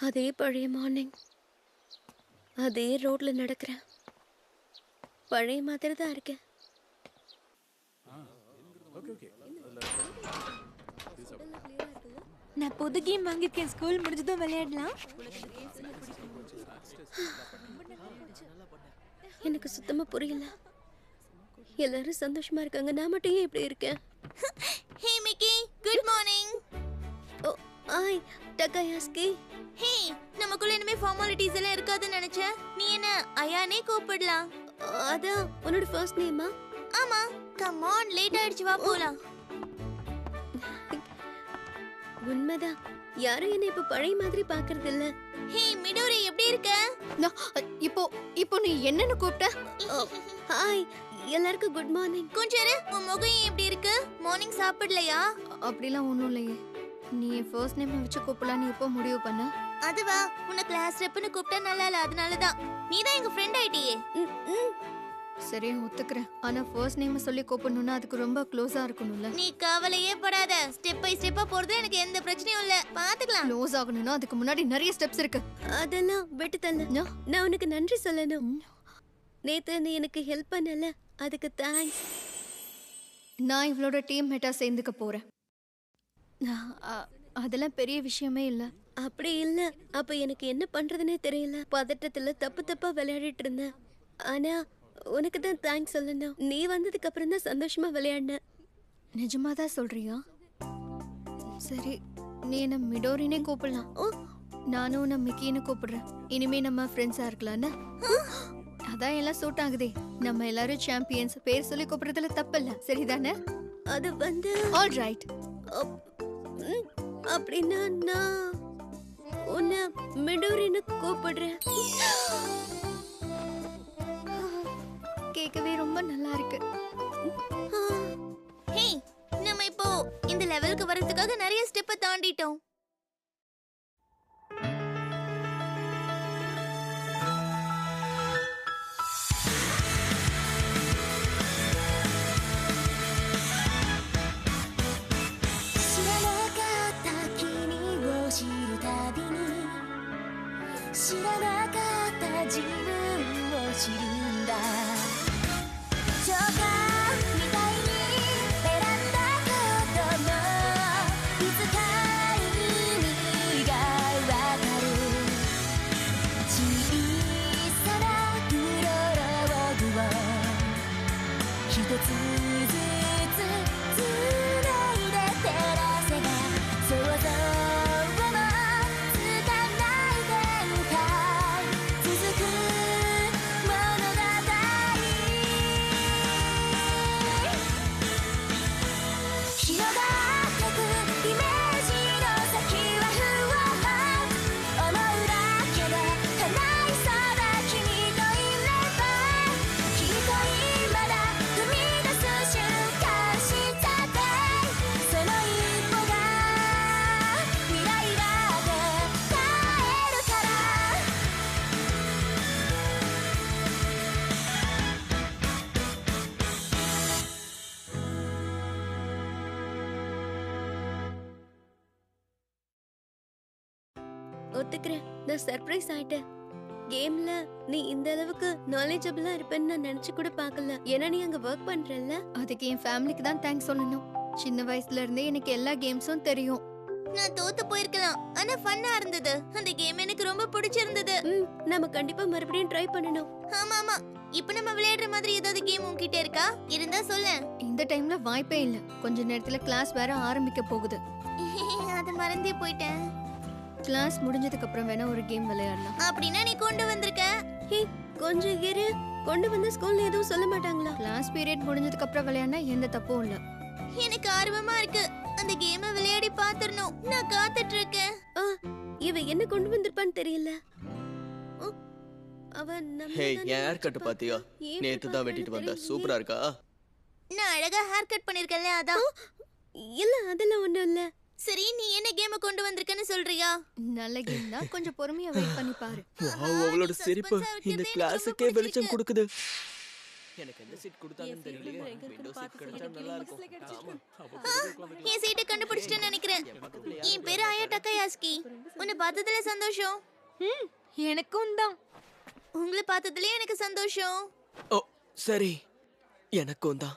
அதே பழைய மார்னிங், அதே ரோட்ல நடக்கிறேன். பழைய மாதிரி தான் இருக்கேன். நான் புது கேம் வாங்கியிருக்கேன். ஸ்கூல் முடிஞ்சதும் விளையாடலாம். எனக்கு சுத்தமா புரியல. எல்லாரும் சந்தோஷமா இருக்காங்க, நான் மட்டும் ஏன் இப்படி இருக்கேன்? ஹே மிக்கி, குட் மார்னிங். ஓ ஹாய் டக்காயாஸ்கி. ஹே, நமக்குள்ள இனிமே ஃபார்மாலிட்டிஸ் எல்லாம் இருக்காதுன்னு நினைச்சேன். நீ என்ன அயானே கூப்பிடலாம். அதான் உன்னோட ஃபர்ஸ்ட் நேமா? ஆமா, கம் ஆன், லேட் ஆயிடுச்சு, வா போலாம். உண்மைதான், யாரும் என்ன இப்ப பழைய மாதிரி பாக்குறது இல்ல. ஹே மிடோரி, எப்படி இருக்க? இப்போ நீ என்னன்னு கூப்பிட்ட? ஹாய் எல்லாருக்கும் குட் மார்னிங். கொஞ்சம் இரு, உன் முகம் எப்படி இருக்கு? மார்னிங் சாப்பிடலையா? அப்படிலாம் ஒன்றும் இல்லையே. நீ என் ஃபர்ஸ்ட் நேம் வச்சு கூப்பிடலான்னு எப்போ முடிவு பண்ண? அதுவா, உன்னை கிளாஸ் ரெப்னு கூப்பிட்டா நல்லா இல்ல, அதனாலதான். நீ தான் எங்க ஃப்ரெண்ட் ஆயிட்டியே. சரி, ஒத்துக்கிறேன். ஆனா ஃபர்ஸ்ட் நேம் சொல்லி கூப்பிடணும்னா அதுக்கு ரொம்ப க்ளோஸா இருக்கணும்ல. நீ கவலையே படாத, ஸ்டெப் பை ஸ்டெப்பா போறது எனக்கு எந்த பிரச்சனையும் இல்ல, பாத்துக்கலாம். க்ளோஸ் ஆகணும்னா அதுக்கு முன்னாடி நிறைய ஸ்டெப்ஸ் இருக்கு. அதெல்லாம் விட்டு தள்ள. நான் உனக்கு நன்றி சொல்லணும். நேத்து நீ எனக்கு ஹெல்ப் பண்ணல, அதுக்கு தேங்க்ஸ். நான் இவளோட டீம் மேட்டா சேர்ந்துக்க போறேன். அதெல்லாம் பெரிய விஷயமே இல்ல. அப்படி இல்ல, அப்ப எனக்கு என்ன பண்றதுன்னே தெரியல. பதட்டத்துல தப்பா விளையாடிட்டு இருந்தேன். ஆனா உனக்கு தான் தேங்க்ஸ் சொல்லணும். நீ வந்ததுக்கு அப்புறம் தான் சந்தோஷமா விளையாடின. நிஜமாதான் சொல்றியா? சரி, நீ என்ன மிடோரினே கூப்பிடலாம். நானும் உன்னை மிக்கின்னு கூப்பிடுறேன். இனிமே நம்ம ஃப்ரெண்ட்ஸா இருக்கலாம்னு. அதான் எல்லாம் சூட் ஆகுதே. நம்ம எல்லாரும் சாம்பியன்ஸ். பேர் சொல்லி கூப்பிடுறதுல தப்பு இல்ல, சரிதானே? அது வந்து ஆல் ரைட். அப்படின்னா நான் உன்னை மிடோரின்னு கூப்பிடுறேன். கேட்கவே ரொம்ப நல்லா இருக்கு. ஹே, நம்ம இப்போ இந்த லெவலுக்கு வரதுக்காக நிறைய ஸ்டெப்பை தாண்டிட்டோம். ஒத்துக்கிறேன், நான் சர்ப்ரைஸ் ஆயிட்டேன். கேம்ல நீ இந்த அளவுக்கு நாலேஜபிளா இருப்பேன்னு நான் நினைச்சு கூட பார்க்கல. ஏன்னா நீ அங்க ஒர்க் பண்றல்ல. அதுக்கு என் ஃபேமிலிக்கு தான் தேங்க்ஸ் சொல்லணும். சின்ன வயசுல இருந்தே எனக்கு எல்லா கேம்ஸும் தெரியும். நான் தோத்து போயிருக்கலாம், ஆனா ஃபன்னா இருந்தது. அந்த கேம் எனக்கு ரொம்ப பிடிச்சிருந்தது. நம்ம கண்டிப்பா மறுபடியும் ட்ரை பண்ணணும். ஆமா ஆமா. இப்போ நம்ம விளையாடுற மாதிரி ஏதாவது கேம் உன்கிட்ட இருக்கா? இருந்தா சொல்ல. இந்த டைம்ல வாய்ப்பே இல்ல. கொஞ்ச நேரத்துல கிளாஸ் வேற ஆரம்பிக்க போகுது. அது மறந்தே போயிட்டேன். கிளாஸ் முடிஞ்சதுக்கு அப்புறம் வேணா ஒரு கேம் விளையாடலாம். அப்படின்னா நீ கொண்டு வந்திருக்க. ஹே, கொஞ்சம் இரு. கொண்டு வந்து ஸ்கூல்ல எதுவும் சொல்ல மாட்டாங்களா? கிளாஸ் பீரியட் முடிஞ்சதுக்கு அப்புறம் விளையாடினா எந்த தப்பும் இல்ல. எனக்கு ஆர்வமா இருக்கு. அந்த கேமை விளையாடி பாத்துறணும். நான் காத்துட்டு இருக்கேன். இவ என்ன கொண்டு வந்திருப்பான்னு தெரியல. அவன் ஹே, என் ஹேர் கட் பாத்தியா? நேத்து தான் வெட்டிட்டு வந்த. சூப்பரா இருக்கா? நான் அழகா ஹேர் கட் பண்ணிருக்கேன்ல, அதான். இல்ல, அதெல்லாம் ஒண்ணும் இல்ல. சரி, நீ என்ன கேம் கொண்டு வந்திருக்கன்னு சொல்றியா? நல்ல கேம் தான். கொஞ்சம் பொறுமையா வெயிட் பண்ணி பாரு. வாவ், அவளோட சிரிப்பு இந்த கிளாஸுக்கே வெளிச்சம் கொடுக்குது. எனக்கு எந்த சீட் கொடுத்தாங்கன்னு தெரியலையே. விண்டோ சீட் கிடைச்சா நல்லா இருக்கும். ஆமா, என் சீட்டை கண்டுபிடிச்சிட்டேன்னு நினைக்கிறேன். என் பேரு ஆயா டக்காயா. ஹஸ்கி. உன்னை பார்த்ததுல சந்தோஷம். எனக்கும் தான். உங்களை பார்த்ததுலயும் எனக்கு சந்தோஷம். ஓ சரி, எனக்கும் தான்.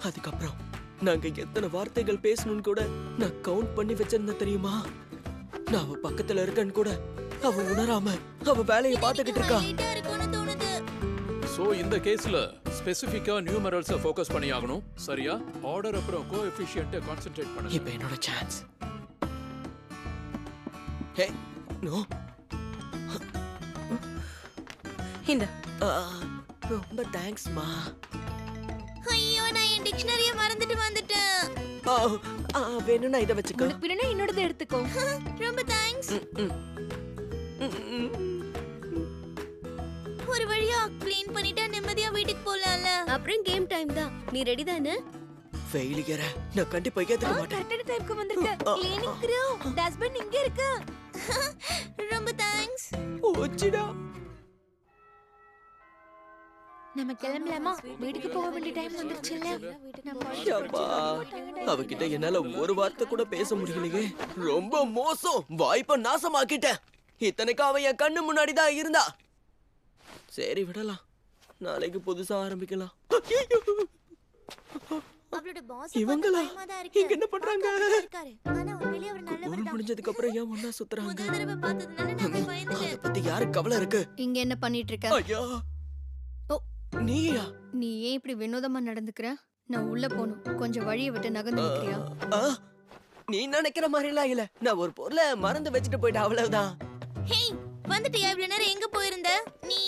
அதுக்கப்புறம் நாங்க எத்தனை வார்த்தைகள் பேசணும்னு கூட நான் கவுண்ட் பண்ணி வச்சிருந்தேன் தெரியுமா? நான் அவ பக்கத்துல இருக்கேன்னு கூட அவ உணராம அவ வேலையை பார்த்துக்கிட்டு இருக்கா. லேட்டா இருக்கும்னு தோணுது. சோ இந்த கேஸ்ல ஸ்பெசிஃபிக்கா நியூமரல்ஸை ஃபோக்கஸ் பண்ணி ஆகணும். சரியா? ஆர்டர் அப்புறம் கோஎஃபிஷியன்ட்டை கான்சென்ட்ரேட் பண்ணுங்க. இப்போ என்னோட சான்ஸ். ஹே நோ, இந்த ரொம்ப தேங்க்ஸ்மா. ஐயோ, நான் என் டிக்ஷனரியை மறந்துட்டு வந்துட்டேன். வேணும்னா இதை வச்சுக்கோ. பிறனா என்னோடது எடுத்துக்கோ. ரொம்ப தேங்க்ஸ். ஒரு வழியா க்ளீன் பண்ணிட்டா நிம்மதியா வீட்டுக்கு போலாம்ல. அப்புறம் கேம் டைம் தான். நீ ரெடி தானே? ஃபெயிலியர நான் கண்டிப்பா ஏத்துக்க மாட்டேன். கரெக்டான டைம்க்கு வந்திருக்க. க்ளீனிங் க்ரூ டஸ்ட்பின் இங்க இருக்கு. ரொம்ப தேங்க்ஸ். ஓச்சிடா. நம்ம கிளம்பலாமா? வீட்டுக்கு போக வேண்டிய டைம் வந்துருச்சுல. யப்பா, அவகிட்ட என்னால ஒரு வார்த்தை கூட பேச முடியலையே. ரொம்ப மோசம். வாய்ப்பை நாசமாக்கிட்டேன். இத்தனைக்கு அவ என் கண்ணு முன்னாடி தான் இருந்தா. சரி விடலாம், நாளைக்கு புதுசா ஆரம்பிக்கலாம். அவளோட பாஸ் இவங்களா இங்க என்ன பண்றாங்க? இருக்காரு. ஆனா உண்மையிலேயே அவர் நல்லவர் ஸ்கூல் தான். முடிஞ்சதுக்கு அப்புறம் ஏன் ஒண்ணா சுத்துறாங்க? முதல் தடவை பார்த்ததுனால நான் போய் பயந்துட்டேன். அத பத்தி யாருக்கு கவலை இருக்கு? இங்க என்ன பண்ணிட்டு இருக்க? ஐயா, ஓ, நீயா? நீ ஏன் இப்படி வினோதமா நடந்துக்கிற? நான் உள்ள போணும். கொஞ்சம் வழியை விட்டு நகர்ந்து நிக்கிறியா? ஆ, நீ நினைக்கிற மாதிரி எல்லாம் இல்ல. நான் ஒரு பொருளை மறந்து வச்சுட்டு போயிட்டேன், அவ்வளவுதான். ஹேய், வந்துட்டியா? இவ்வளவு நேரம் எங்க போயிருந்த? நீ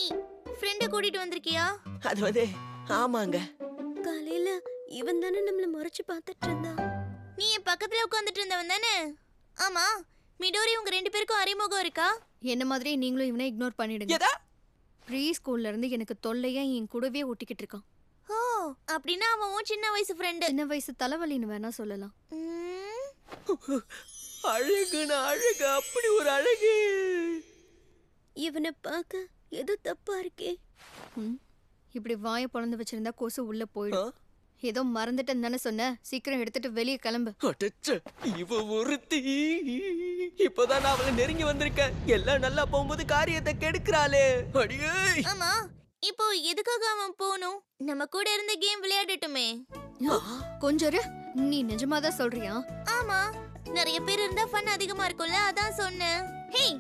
ஃப்ரெண்ட கூட்டிட்டு வந்திருக்கியா? அது வந்து ஆமாங்க. காலையில இவன் தானே நம்மள முறைச்சு பார்த்துட்டு இருந்தா. நீ என் பக்கத்துல உட்கார்ந்துட்டு இருந்தவன் தானே? ஆமா, மிடோரி உங்க ரெண்டு பேருக்கும் அறிமுகம் இருக்கா? என்ன மாதிரி நீங்களும் இவனை இக்னோர் பண்ணிடுங்க. எதா? ப்ரீ ஸ்கூல்ல இருந்து எனக்கு தொல்லையா என் கூடவே ஒட்டிக்கிட்டு இருக்கான். ஓ, அப்படின்னா அவன் உன் சின்ன வயசு ஃப்ரெண்டு. சின்ன வயசு தலைவலின்னு வேணா சொல்லலாம். அழகுன அழகு, அப்படி ஒரு அழகு. இவனை பார்க்க ஏதோ தப்பா இருக்கே. இப்படி வாயை பொளந்து வச்சிருந்தா கொசு உள்ள ஆ? போயிடும். ஏதோ மறந்துட்டேன்னு தானே சொன்ன. சீக்கிரம் எடுத்துட்டு வெளியே கிளம்பு. அடச்சே, இவ ஒருத்தி. இப்பதான் நான் அவளை நெருங்கி வந்திருக்கேன். எல்லாம் நல்லா போகும்போது காரியத்தை கெடுக்கிறாளே. அடியே. ஆமா, இப்போ எதுக்காக அவன் போகணும்? நம்ம கூட இருந்த கேம் விளையாடட்டுமே. கொஞ்சம் இரு. நீ நிஜமாதான் சொல்றியா? ஆமா, நிறைய பேர் இருந்தா ஃபன் அதிகமா இருக்கும்ல, அதான் சொன்னேன். ஹேய்,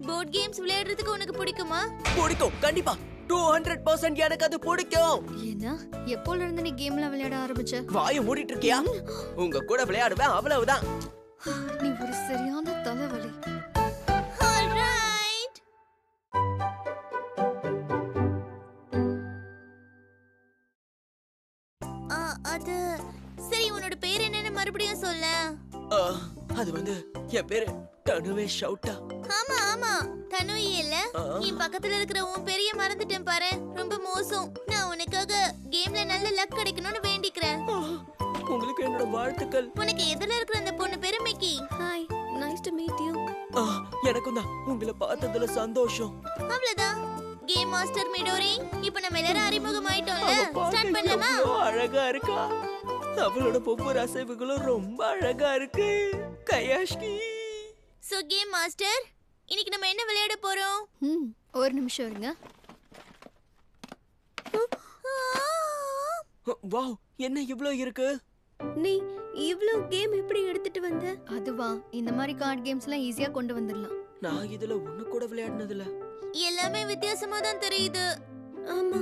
போர்ட் கேம்ஸ் விளையாடுறதுக்கு உனக்கு பிடிக்குமா? பிடிக்கும், கண்டிப்பா 200% எனக்கு அது பிடிக்கும். ஏன்னா எப்போல இருந்து நீ கேம்ல விளையாட ஆரம்பிச்ச? வாயை மூடிட்டு இருக்கியா? உங்க கூட விளையாடுவேன், அவ்வளவுதான். நீ ஒரு சரியான தலைவலி. ஆல்ரைட். அது சரி, உன்னோட பேர் என்னன்னு மறுபடியும் சொல்ல. ஆ, அது வந்து என் பேரு தனுவே ஷவுட்டா. ஆமா ஆமா, தனு இல்ல. என் பக்கத்துல இருக்கிற உன் பெரிய மறந்துட்டேன் பாரு. ரொம்ப மோசம். நான் உனக்காக கேம்ல நல்ல லக் கிடைக்கணும்னு வேண்டிக்கிறேன். உங்களுக்கு என்னோட வாழ்த்துக்கள். உனக்கு எதிரில இருக்கிற அந்த பொண்ணு பேரு Mickey. Hi, nice to meet you. எனக்கும் தான் உங்களை பார்த்ததுல சந்தோஷம். அவ்வளவுதான். கேம் மாஸ்டர் மிடோரி, இப்போ நம்ம எல்லாரும் அறிமுகம் ஆயிட்டோம்ல. அவ ஸ்டார்ட் பார்க்க பண்ணலாமா? எவ்வளவு அழகா இருக்கா. அவளோட ஒவ்வொரு அசைவுகளும் ரொம்ப அழகா இருக்கு. கயாஷ்கி. சோ கேம் மாஸ்டர், இன்னைக்கு நம்ம என்ன விளையாட போறோம்? ஒரு நிமிஷம் இருங்க. வாவ், என்ன இவ்ளோ இருக்கு? நீ இவ்ளோ கேம் எப்படி எடுத்துட்டு வந்த? அதுவா, இந்த மாதிரி கார்டு கேம்ஸ் எல்லாம் ஈஸியா கொண்டு வந்துடலாம். நான் இதுல ஒண்ணு கூட விளையாடுனது இல்ல. எல்லாமே வித்தியாசமா தான் தெரியுது. ஆமா,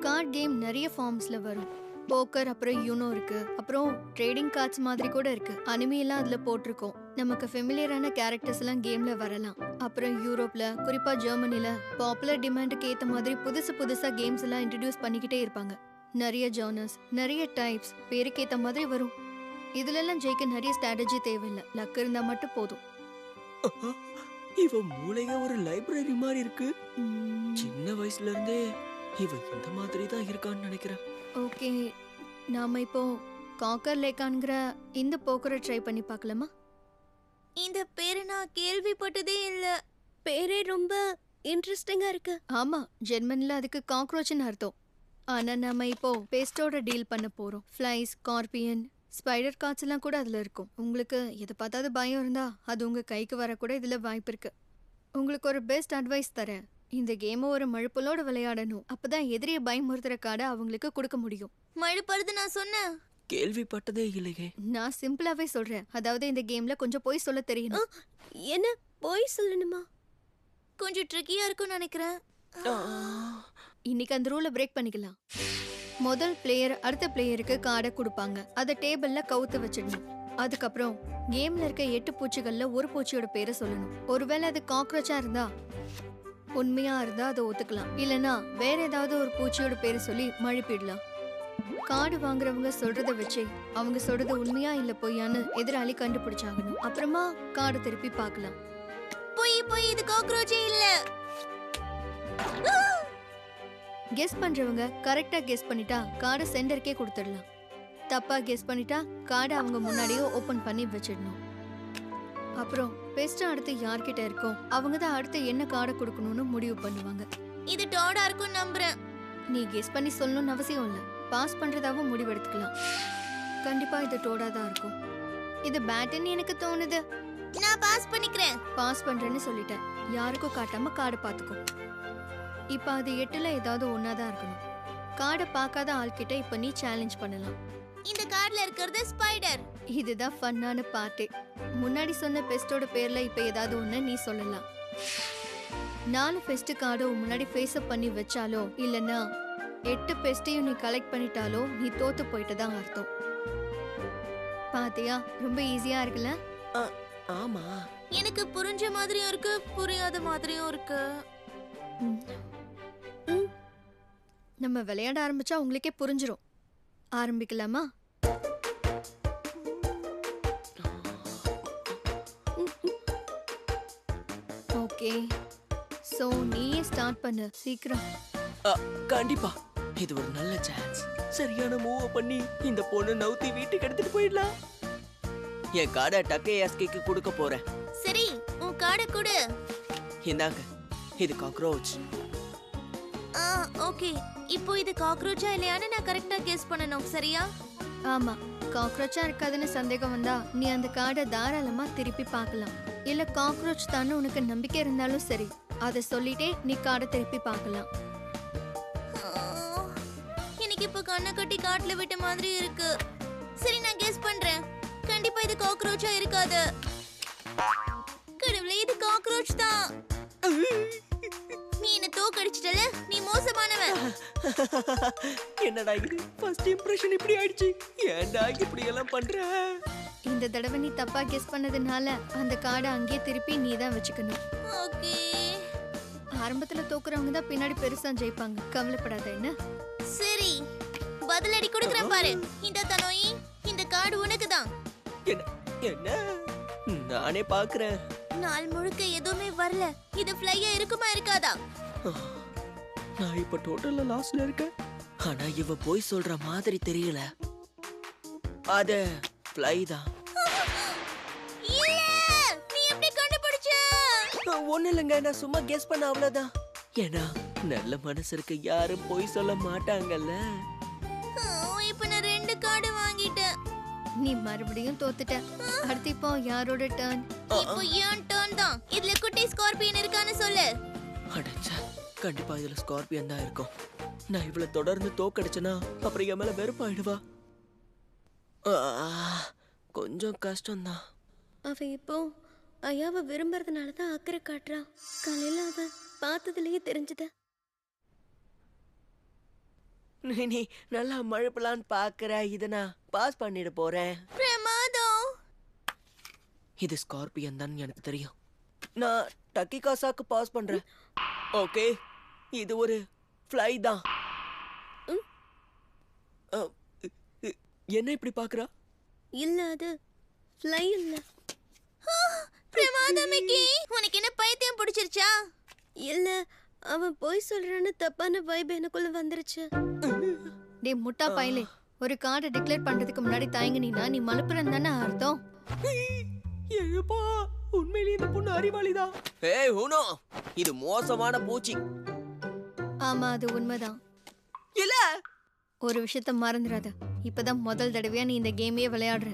கார்டு கேம் நிறைய ஃபார்ம்ஸ்ல வரும். போக்கர், அப்புறம் யூனோ இருக்கு, அப்புறம் ட்ரேடிங் கார்ட்ஸ் மாதிரி கூட இருக்கு. அனிமி எல்லாம் அதுல போட்டிருக்கோம். நமக்கு ஃபெமிலியரான கேரக்டர்ஸ் எல்லாம் கேம்ல வரலாம். அப்புறம் யூரோப்ல, குறிப்பா ஜெர்மனில பாப்புலர் டிமாண்டுக்கு ஏத்த மாதிரி புதுசு புதுசா கேம்ஸ் எல்லாம் இன்ட்ரடியூஸ் பண்ணிக்கிட்டே இருப்பாங்க. நிறைய ஜானர்ஸ், நிறைய டைப்ஸ், பேருக்கு ஏத்த மாதிரி வரும். இதுல எல்லாம் ஜெயிக்க நிறைய ஸ்ட்ராட்டஜி தேவையில்லை. லக் இருந்தா மட்டும் போதும். இவ மூளையே ஒரு லைப்ரரி மாதிரி இருக்கு. சின்ன வயசுல இருந்தே இவ இந்த மாதிரி தான் இருக்கான்னு நினைக்கிறேன். ஓகே, நாம இப்போ காக்கர் லேக்கான்ங்கிற இந்த போக்கரை ட்ரை பண்ணி பார்க்கலாமா? இந்த பேரை நான் கேள்விப்பட்டதே இல்ல. பேரே ரொம்ப இன்ட்ரெஸ்டிங்கா இருக்கு. ஆமா, ஜெர்மன்ல அதுக்கு காக்ரோச்னு அர்த்தம். ஆனா நாம இப்போ பெஸ்டோட டீல் பண்ண போறோம். ஃப்ளை, ஸ்கார்பியன், ஸ்பைடர் கார்ட்ஸ் எல்லாம் கூட அதுல இருக்கும். உங்களுக்கு எதை பார்த்தாது பயம் இருந்தா அது உங்க கைக்கு வரக்கூட இதுல வாய்ப்பு இருக்கு. உங்களுக்கு ஒரு பெஸ்ட் அட்வைஸ் தரேன். இந்த கேமை ஒரு மழுப்பலோட விளையாடணும். அப்பதான் எதிரிய பயமுறுத்துற கார்டை அவங்களுக்கு கொடுக்க முடியும். மழுப்படுறது நான் சொன்னேன். கேள்விப்பட்டதே இல்லையே. நான் சிம்பிளாவே சொல்றேன். அதாவது இந்த கேம்ல கொஞ்சம் போய் சொல்ல தெரியணும். என்ன போய் சொல்லணுமா? கொஞ்சம் ட்ரிக்கியா இருக்கும்னு நினைக்கிறேன். இன்னைக்கு அந்த ரூலை பிரேக் பண்ணிக்கலாம். முதல் பிளேயர் அடுத்த பிளேயருக்கு கார்டை கொடுப்பாங்க. அதை டேபிள்ல கவுத்து வச்சிடணும். அதுக்கப்புறம் கேம்ல இருக்க 8 பூச்சிகள்ல ஒரு பூச்சியோட பேரை சொல்லணும். ஒருவேளை அது காக்ரோச்சா இருந்தா உண்மையா இருந்தா அதை ஒத்துக்கலாம். இல்லனா வேற ஏதாவது ஒரு பூச்சியோட பேரை சொல்லி மழுப்பிடலாம். கார்டு வாங்குறவங்க சொல்றத வச்சு அவங்க சொல்றது உண்மையா இல்ல பொய்யான்னு எதிராளி கண்டுபிடிச்சாகணும். அப்புறமா கார்டு திருப்பி பார்க்கலாம். போய் இது காக்ரோச்சே இல்ல. கெஸ் பண்றவங்க கரெக்டா கெஸ் பண்ணிட்டா கார்டை சென்டருக்கே கொடுத்துடலாம். தப்பா கெஸ் பண்ணிட்டா கார்டை அவங்க முன்னாடியே ஓபன் பண்ணி வச்சிடணும். அப்புறம் பெஸ்ட் அடுத்து யார்கிட்ட இருக்கோ அவங்க தான் அடுத்து என்ன கார்டை கொடுக்கணும்னு முடிவு பண்ணுவாங்க. இது டாடா இருக்கும் நம்புறேன். நீ கெஸ் பண்ணி சொல்லணும்னு அவசியம் இல்லை. பாஸ் பண்றதாவும் முடிவெடுத்துக்கலாம். கண்டிப்பா இது டோடா தான் இருக்கும். இது பேட்டுன்னு எனக்கு தோணுது. நான் பாஸ் பண்ணிக்கிறேன். பாஸ் பண்றேன்னு சொல்லிட்டேன். யாருக்கும் காட்டாம கார்டை பார்த்துக்கோ. இப்ப அது 8ல ஏதாவது ஒன்னாதான் இருக்கணும். கார்டை பார்க்காத ஆள்கிட்ட இப்ப நீ சேலஞ்ச் பண்ணலாம். இந்த கார்டுல இருக்கிறது ஸ்பைடர். இதுதான் ஃபன்னான பார்ட்டி. முன்னாடி சொன்ன பெஸ்டோட பேர்ல இப்ப ஏதாவது ஒண்ணு நீ சொல்லலாம். 4 பெஸ்ட் கார்டு முன்னாடி ஃபேஸ் அப் பண்ணி வச்சாலோ இல்லனா 8 பெஸ்டையும் நீ கலெக்ட் பண்ணிட்டாலோ நீ தோத்து போயிட்டதான் அர்த்தம். பாத்தியா, ரொம்ப ஈஸியா இருக்குல்ல? ஆமா, எனக்கு புரிஞ்ச மாதிரியும் இருக்கு, புரியாத மாதிரியும் இருக்கு. நம்ம விளையாட ஆரம்பிச்சா உங்களுக்கே புரிஞ்சிரும். ஆரம்பிக்கலாமா? ஓகே, சோ நீயே ஸ்டார்ட் பண்ணு சீக்கிரம். கண்டிப்பா இது ஒரு நல்ல சான்ஸ். சரியான மூவ் பண்ணி இந்த பொண்ணு நவுத்தி வீட்டுக்கு எடுத்துட்டு போயிடலாம். என் கார்டை டக்கேஎஸ்கேக்கு கொடுக்க போறேன். சரி, உன் கார்டை கொடு. இந்தாங்க, இது காக்ரோச். ஓகே, இப்போ இது காக்ரோச்சா இல்லையான்னு நான் கரெக்டா கெஸ் பண்ணனும், சரியா? ஆமா, காக்ரோச்சா இருக்காதுன்னு சந்தேகம் வந்தா நீ அந்த கார்டை தாராளமா திருப்பி பார்க்கலாம். இல்ல காக்ரோச் தான் உனக்கு நம்பிக்கை இருந்தாலும் சரி, அதை சொல்லிட்டே நீ கார்டை திருப்பி பார்க்கலாம். எனக்கு இப்போ கண்ணை கட்டி காட்டுல விட்ட மாதிரி இருக்கு. சரி, நான் கெஸ் பண்றேன். கண்டிப்பா இது காக்ரோச்சா இருக்காது. கடவுளே, இது காக்ரோச் தான். நீ என்ன தோக்கடிச்சிட்டல, நீ மோசமானவன். என்னடா இது, ஃபர்ஸ்ட் இம்ப்ரஷன் இப்படி ஆயிடுச்சு. ஏன்டா இப்படி எல்லாம் பண்ற? இந்த தடவை நீ தப்பா கெஸ் பண்ணதுனால அந்த கார்டை அங்கேயே திருப்பி நீ தான் வச்சுக்கணும். ஓகே. ஆரம்பத்துல தோக்குறவங்க தான் பின்னாடி பெருசா ஜெயிப்பாங்க. கவலைப்படாத என்ன? சரி, பதிலடி கொடுக்கறேன் பாரு. இந்த தனோயி, இந்த கார்டு உனக்கு தான். என்ன நானே பாக்குறேன். நாள் முழுக்க எதுவுமே வரல. இது ஃப்ளையா இருக்குமா இருக்காதா? நான் இப்ப டோட்டல்ல லாஸ்ல இருக்கேன். ஆனா இவ போய் சொல்ற மாதிரி தெரியல. அத ஃப்ளை தான். இல்ல, நீ எப்படி கண்டுபிடிச்ச? ஒண்ணு இல்லைங்க, நான் சும்மா கெஸ் பண்ண அவ்வளவுதான். ஏன்னா நல்ல மனசு இருக்க யாரும் போய் சொல்ல மாட்டாங்கல்ல. இப்போ நான் 2 கார்டு வாங்கிட்டேன். நீ மறுபடியும் தோத்துட்ட. அடுத்து இப்போ யாரோட டர்ன்? இப்போ ஏன் டர்ன் தான். இதுல குட்டி ஸ்கார்பியன் இருக்கான்னு சொல்லு. அடச்சா, கண்டிப்பா இதுல ஸ்கார்பியன் தான் இருக்கும். நான் இவள தொடர்ந்து தோக்கடிச்சனா அப்புறம் என் மேல வெறுப்பாயிடுவா. கொஞ்சம் கஷ்டம்தான். அவ இப்போ ஐயாவை விரும்புறதுனால தான் அக்கறை காட்டுறா. காலையில அவ பார்த்ததுலயே தெரிஞ்சுத. நீ நல்லா மழுப்பலான்னு பாக்குற. இத நான் பாஸ் பண்ணிட போறேன். பிரமாதம். இது ஸ்கார்பியன் தான் எனக்கு தெரியும். நான் டக்கி காசாக்கு பாஸ் பண்றேன். ஓகே, இது ஒரு ஃப்ளை தான். என்ன இப்படி பாக்குறா? இல்ல, அது ஃப்ளை இல்ல. பிரமாதம் மிக்கி, உனக்கு என்ன பைத்தியம் பிடிச்சிருச்சா? இல்ல, அவன் போய் சொல்றான்னு தப்பான வைப் எனக்குள்ள வந்துருச்சு. டே முட்டா பயலே, ஒரு கார்டை டிக்ளேர் பண்றதுக்கு முன்னாடி தயங்கினா நீ மலுப்புறன்னு தானே அர்த்தம்? ஏப்பா, உண்மையிலேயே இந்த பொண்ணு அறிவாளிதான். ஏய் ஹூனோ, இது மோசமான பூச்சி. ஆமா, அது உண்மைதான். இல்ல ஒரு விஷயத்த மறந்துடாத. இப்பதான் முதல் தடவையா நீ இந்த கேமையே விளையாடுற.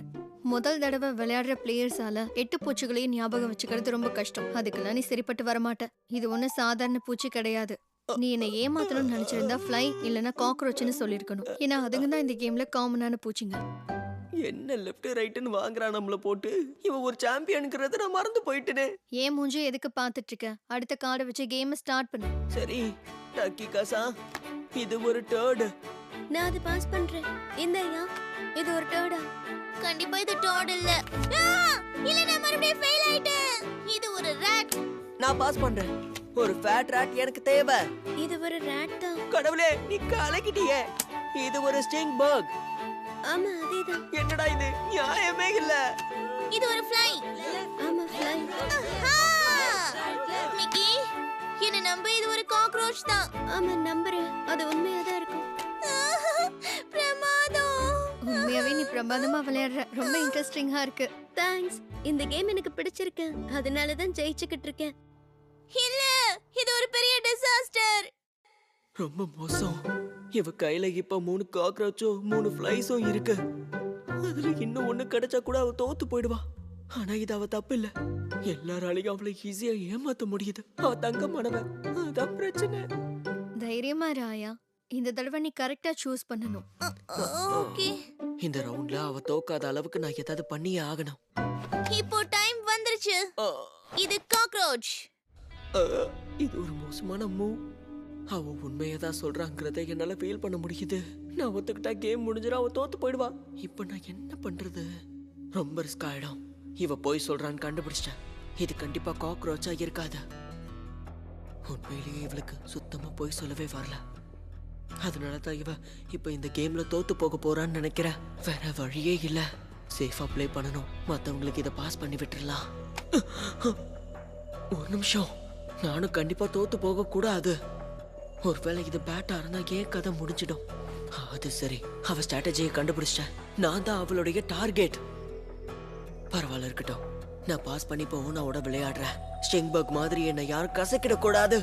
முதல் தடவை விளையாடுற பிளேயர்ஸால 8 பூச்சிகளையும் ஞாபகம் வச்சுக்கிறது ரொம்ப கஷ்டம். அதுக்கெல்லாம் நீ சரிப்பட்டு வரமாட்ட. இது ஒன்றும் சாதாரண பூச்சி கிடையாது. நீ என்னை ஏமாத்தணும்னு நினைச்சிருந்தா ஃப்ளை இல்லைன்னா காக்ரோச்னு சொல்லியிருக்கணும். ஏன்னா அதுங்க தான் இந்த கேம்ல காமனான பூச்சிங்க. என்ன லெஃப்ட் ரைட்னு வாங்குறான் நம்மள போட்டு. இவன் ஒரு சாம்பியனுங்கிறத நான் மறந்து போயிட்டேனே. ஏன் மூஞ்சி எதுக்கு பார்த்துட்டு இருக்க? அடுத்த கார்டை வச்சு கேமை ஸ்டார்ட் பண்ணு. சரி டக்கி காசா, இது ஒரு டர்டு. நான் அதை பாஸ் பண்றேன். இந்த ஐயா, இது ஒரு டேர்டா? கண்டிப்பா இது டாட் இல்ல. இல்ல நான் மறுபடியும் ஃபெயில் ஆயிட்டேன். இது ஒரு ராட். நான் பாஸ் பண்றேன். ஒரு ஃபேட் ராட் எனக்கு தேவை. இது ஒரு ரேட் தான். கடவுளே, நீ கலக்கிட்டியே. இது ஒரு ஸ்டிங் பர்க். ஆமா அதேதான். என்னடா இது, நியாயமே இல்ல. இது ஒரு ஃப்ளை. ஆமா ஃப்ளை. மிக்கி, என்ன நம்ப இது ஒரு காக்ரோச் தான். ஆமா நம்புறேன். அது உண்மையா தான் இருக்கும். பிரமாதம். உண்மையாவே நீ பிரமாதமா விளையாடுற. ரொம்ப இன்ட்ரெஸ்டிங்கா இருக்கு. தேங்க்ஸ். இந்த கேம் எனக்கு பிடிச்சிருக்கு. அதனால தான் ஜெயிச்சுக்கிட்டு இருக்கேன். இல்ல, இது ஒரு பெரிய டிசாஸ்டர். ரொம்ப மோசம். இவ கையில இப்ப 3 காக்ரோச்சும் 3 ஃப்ளைஸும் இருக்கு. அதுல இன்னும் ஒண்ணு கிடைச்சா கூட அவ தோத்து போயிடுவா. ஆனா இது அவ தப்பு இல்ல. எல்லாராலையும் அவளை ஈஸியா ஏமாத்த முடியுது. அவ தங்கமானவ. அதான் பிரச்சனை. தைரியமா இரு ஆயா. இந்த தடவை நீ கரெக்டா சூஸ் பண்ணணும். ஓகே. இந்த ரவுண்ட்ல அவ தோக்காத அளவுக்கு நான் ஏதாவது பண்ணியே ஆகணும். இப்போ டைம் வந்துருச்சு. இது காக்ரோச். இது ஒரு மோசமான மூவ். அவ உண்மையை தான் சொல்றாங்கிறத என்னால ஃபீல் பண்ண முடியுது. நான் ஒத்துக்கிட்டா கேம் முடிஞ்சிடும், அவ தோத்து போயிடுவா. இப்ப நான் என்ன பண்றது? ரொம்ப ரிஸ்க் ஆயிடும். இவ போய் சொல்றான்னு கண்டுபிடிச்சிட்டேன். இது கண்டிப்பா காக்ரோச்சா இருக்காது. உண்மையிலேயே இவளுக்கு சுத்தமா போய் சொல்லவே வரல. அதனாலதான் இவ இப்ப இந்த கேம்ல தோத்து போக போறான்னு நினைக்கிறேன். வேற வழியே இல்ல. சேஃபா ப்ளே பண்ணணும். மத்தவங்களுக்கு இதை பாஸ் பண்ணி விட்டுறலாம். ஒரு நிமிஷம். நானும் கண்டிப்பா தோத்து போக கூடாது. ஒருவேளை இது பேட்டா இருந்தா ஏன் கதை முடிஞ்சிடும். அது சரி, அவ ஸ்ட்ராட்டஜியை கண்டுபிடிச்சிட்டேன். நான் தான் அவளுடைய டார்கெட். பரவாயில்ல இருக்கட்டும். நான் பாஸ் பண்ணி போவோனோட விளையாடுறேன். ஸ்டிங்பர்க் மாதிரி என்னை யாரும் கசக்கிட கூடாது.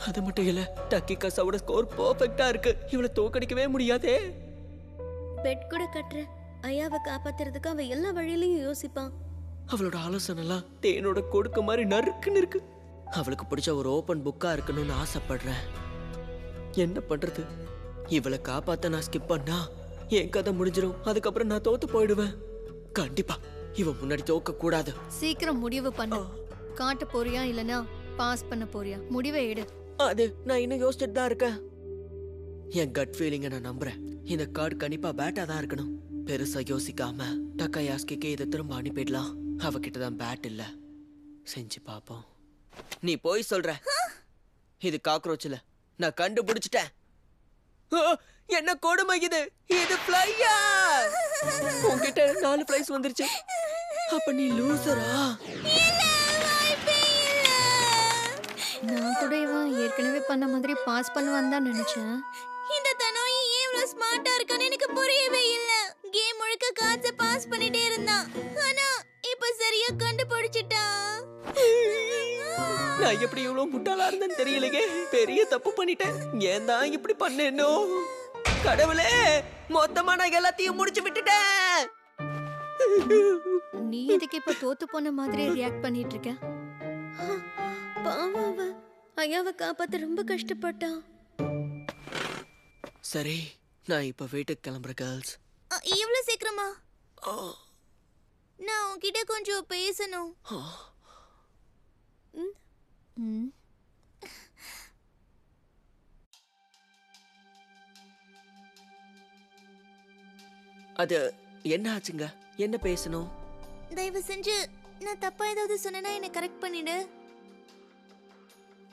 அது மட்டும் இல்ல, டக்கி கசாவோட ஸ்கோர் பெர்ஃபெக்ட்டா இருக்கு. இவளை தோக்கடிக்கவே முடியாதே. பெட் கூட கட்டுறேன். ஐயாவை காப்பாத்துறதுக்கு அவ எல்லா வழியிலையும் யோசிப்பான். அவளோட ஆலோசனை எல்லாம் தேனோட கொடுக்க மாதிரி நறுக்குன்னு இருக்கு. அவளுக்கு பிடிச்ச ஒரு ஓபன் புக்கா இருக்கணும்னு ஆசைப்படுறேன். என்ன பண்றது? இவளை காப்பாத்த நான் ஸ்கிப் பண்ணா என் கதை முடிஞ்சிடும். அதுக்கப்புறம் நான் தோத்து போயிடுவேன். கண்டிப்பா இவ முன்னாடி தோக்க கூடாது. சீக்கிரம் முடிவு பண்ணு. காட்ட போறியா இல்லனா பாஸ் பண்ண போறியா? முடிவை எடு. அது நான் இன்னும் யோசிச்சுட்டு தான் இருக்கேன். என் கட் ஃபீலிங்க நான் நம்புறேன். இந்த கார்டு கண்டிப்பா பேட்டா தான் இருக்கணும். பெருசா யோசிக்காம டக்காயாஸ்கிக்கு இதை திரும்ப அனுப்பிடலாம். அவகிட்ட தான் பேட் இல்ல. செஞ்சு பாப்போம். நீ போய் சொல்ற. இது காக்ரோச்ல நான் கண்டுபிடிச்சிட்டேன். என்ன கொடுமை இது. இது ஃப்ளையா? உன்கிட்ட 4 ஃப்ளைஸ் வந்துருச்சு. அப்ப நீ லூசரா? நான் கூட இவன் ஏற்கனவே பண்ண மாதிரி பாஸ் பண்ணுவான்னு தான் நினைச்சேன். இந்த தனோயி ஏன் இவ்வளவு ஸ்மார்ட்டா இருக்கான்னு எனக்கு புரியவே இல்ல. கேம் முழுக்க கார்ட்ஸை பாஸ் பண்ணிட்டே இருந்தான். ஆனா இப்ப சரியா கண்டுபிடிச்சிட்டான். நான் எப்படி இவ்வளவு முட்டாளா இருந்தேன்னு தெரியலையே. பெரிய தப்பு பண்ணிட்டேன். ஏன் தான் இப்படி பண்ணேனோ? கடவுளே, மொத்தமா நான் எல்லாத்தையும் முடிச்சு விட்டுட்டேன். நீ எதுக்கு இப்ப தோத்து போன மாதிரி ரியாக்ட் பண்ணிட்டு இருக்க? பாவம் அவ. ஐயாவை காப்பாத்த ரொம்ப கஷ்டப்பட்டா. சரி, நான் இப்ப வீட்டுக்கு கிளம்புறேன் கேர்ள்ஸ். இவ்வளவு சீக்கிரமா? நான் உன்கிட்ட கொஞ்சம் பேசணும். ம். அது என்ன ஆச்சுங்க? என்ன பேசணும்? தயவு செஞ்சு நான் தப்பா ஏதாவது சொன்னேன்னா என்னை கரெக்ட் பண்ணிடு.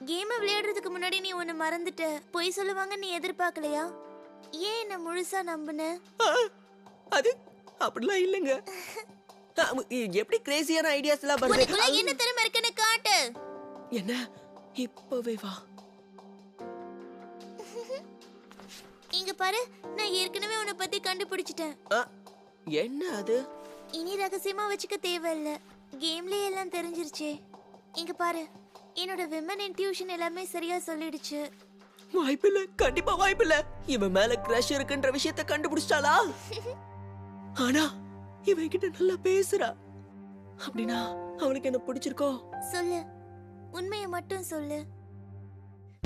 கேமை விளையாடுறதுக்கு முன்னாடி நீ ஒன்னு மறந்துட்ட. பொய் சொல்லுவாங்க நீ எதிர்பார்க்கலையா? ஏன் என்ன முழுசா நம்புன? அது அப்படிலாம் இல்லைங்க. எப்படி கிரேசியான ஐடியாஸ் எல்லாம் உனக்குள்ள வருது? என்ன திறமை இருக்குன்னு காட்டு. என்ன இப்பவே வா. இங்க பாரு, நான் ஏற்கனவே உன்னை பத்தி கண்டுபிடிச்சிட்டேன். என்ன அது? இனி ரகசியமா வச்சுக்க தேவையில்ல. கேம்லயே எல்லாம் தெரிஞ்சிருச்சே. இங்க பாரு, என்னோட விமன் இன்ட்யூஷன் எல்லாமே சரியா சொல்லிடுச்சு. வாய்ப்பில்ல, கண்டிப்பா வாய்ப்பில்ல. இவன் மேல கிரஷ் இருக்குன்ற விஷயத்தை கண்டுபிடிச்சிட்டாளா? ஆனா இவன் கிட்ட நல்லா பேசுறா. அப்படின்னா அவளுக்கு என்ன பிடிச்சிருக்கோ? சொல்லு, உண்மையை மட்டும் சொல்லு.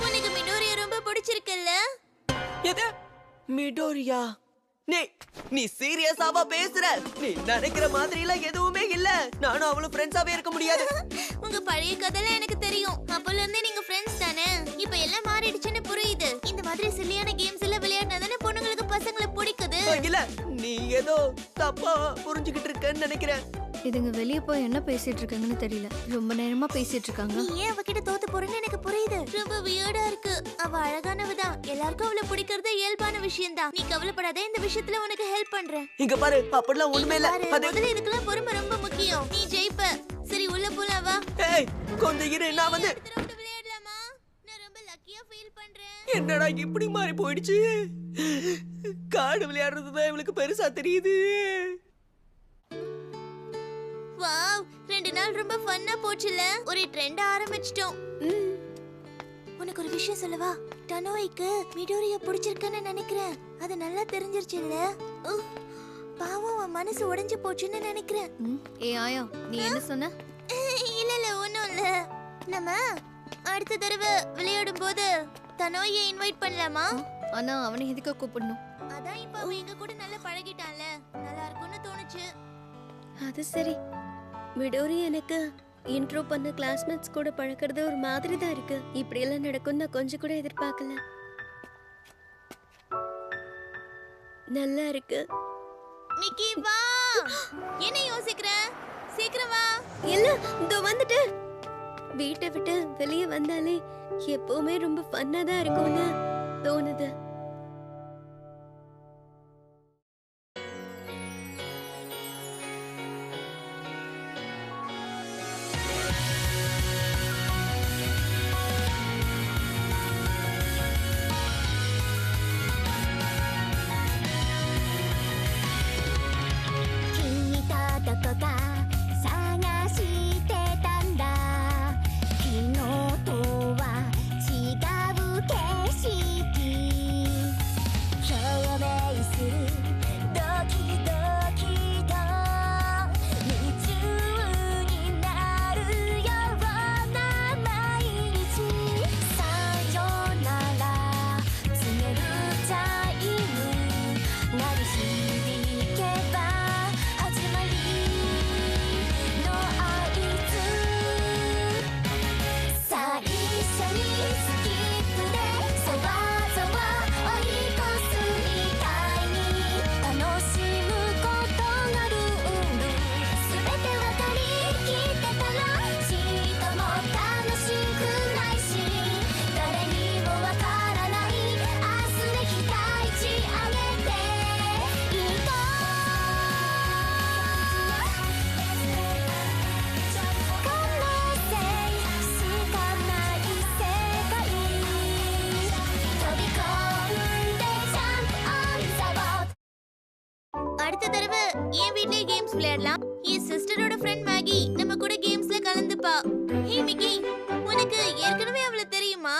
உனக்கு மிடோரியா ரொம்ப பிடிச்சிருக்குல்ல? எது மிடோரியா? நீ சீரியஸாவா பேசுற? நீ நினைக்கிற மாதிரி எல்லாம் எதுவுமே இல்ல. நானும் அவளும் ஃப்ரெண்ட்ஸாவே இருக்க முடியாது. உங்க பழைய கதைலாம் எனக்கு தெரியும். அப்பல இருந்தே நீங்க ஃப்ரெண்ட்ஸ் தானே. இப்போ எல்லாம் மாறிடுச்சுன்னு புரியுது. இந்த மாதிரி சில்லியான கேம்ஸ் எல்லாம் விளையாடினா தானே பொண்ணுங்களுக்கு பசங்களை பிடிக்குது. இல்ல, நீ ஏதோ தப்பா புரிஞ்சுகிட்டு இருக்கன்னு நினைக்கிறேன். இதுங்க வெளியே போய் என்ன பேசிட்டு இருக்காங்கன்னு தெரியல. ரொம்ப நேரமா பேசிட்டு இருக்காங்க. நீ ஏன் அவகிட்ட தோத்து போறேன்னு எனக்கு புரியுது. ரொம்ப வியர்டா இருக்கு. அவ அழகானவதான். எல்லாருக்கும் அவளை பிடிக்கிறது இயல்பான விஷயம் தான். நீ கவலைப்படாத, இந்த விஷயத்துல உனக்கு ஹெல்ப் பண்றேன். இங்க பாரு, அப்படிலாம் ஒண்ணுமே இல்ல. பாரு, முதல்ல இதுக்கெல்லாம் பொறுமை ரொம்ப முக்கியம். நீ ஜெயிப்ப. சரி, உள்ள போலாம் வா. ஏய், கொஞ்சம் இரு, நான் வந்து அடுத்த round விளையாடலாமா? நான் ரொம்ப லக்கியா ஃபீல் பண்றேன். என்னடா இப்படி மாறி போயிடுச்சு. கார்டு விளையாடுறதுதான் இவளுக்கு பெருசா தெரியுது. வாவ், 2 நாள் ரொம்ப ஃபன்னா போச்சுல. ஒரு ட்ரெண்ட் ஆரம்பிச்சிட்டோம். உனக்கு ஒரு விஷயம் சொல்லவா? டனோய்க்கு மிடோரியா பிடிச்சிருக்குன்னு நினைக்கிறேன். அது நல்லா தெரிஞ்சிருச்சு இல்ல? பாவம், அவன் மனசு உடைஞ்சு போச்சுன்னு நினைக்கிறேன். ஏ ஆயா, நீ என்ன சொன்ன? இல்ல ஒண்ணும் இல்ல. நம்ம அடுத்த தடவை விளையாடும் போது தனோயை இன்வைட் பண்ணலாமா? ஆனா அவனை எதுக்கு கூப்பிடணும்? அதான் இப்ப அவன் எங்க கூட நல்லா பழகிட்டான்ல, நல்லா இருக்கும்னு தோணுச்சு. அது சரி. மிடோரி எனக்கு இன்ட்ரோ பண்ண கிளாஸ்மேட்ஸ் கூட பழக்கிறது ஒரு மாதிரி தான் இருக்கு. இப்படி எல்லாம் நடக்கும் நான் கொஞ்சம் கூட எதிர்பார்க்கல. நல்லா இருக்கு. மிக்கி வா. என்ன யோசிக்கிற? சீக்கிரம் வா. இல்ல, இதோ வந்துட்டு. வீட்டை விட்டு வெளியே வந்தாலே எப்பவுமே ரொம்ப ஃபன்னா தான் இருக்கும்னு தோணுது. அடுத்த தடவை என் வீட்லயே கேம்ஸ் விளையாடலாம். என் சிஸ்டரோட ஃப்ரெண்ட் மேகி நம்ம கூட கேம்ஸ்ல கலந்துப்பா. ஹே மிக்கி, உனக்கு ஏற்கனவே அவளை தெரியுமா?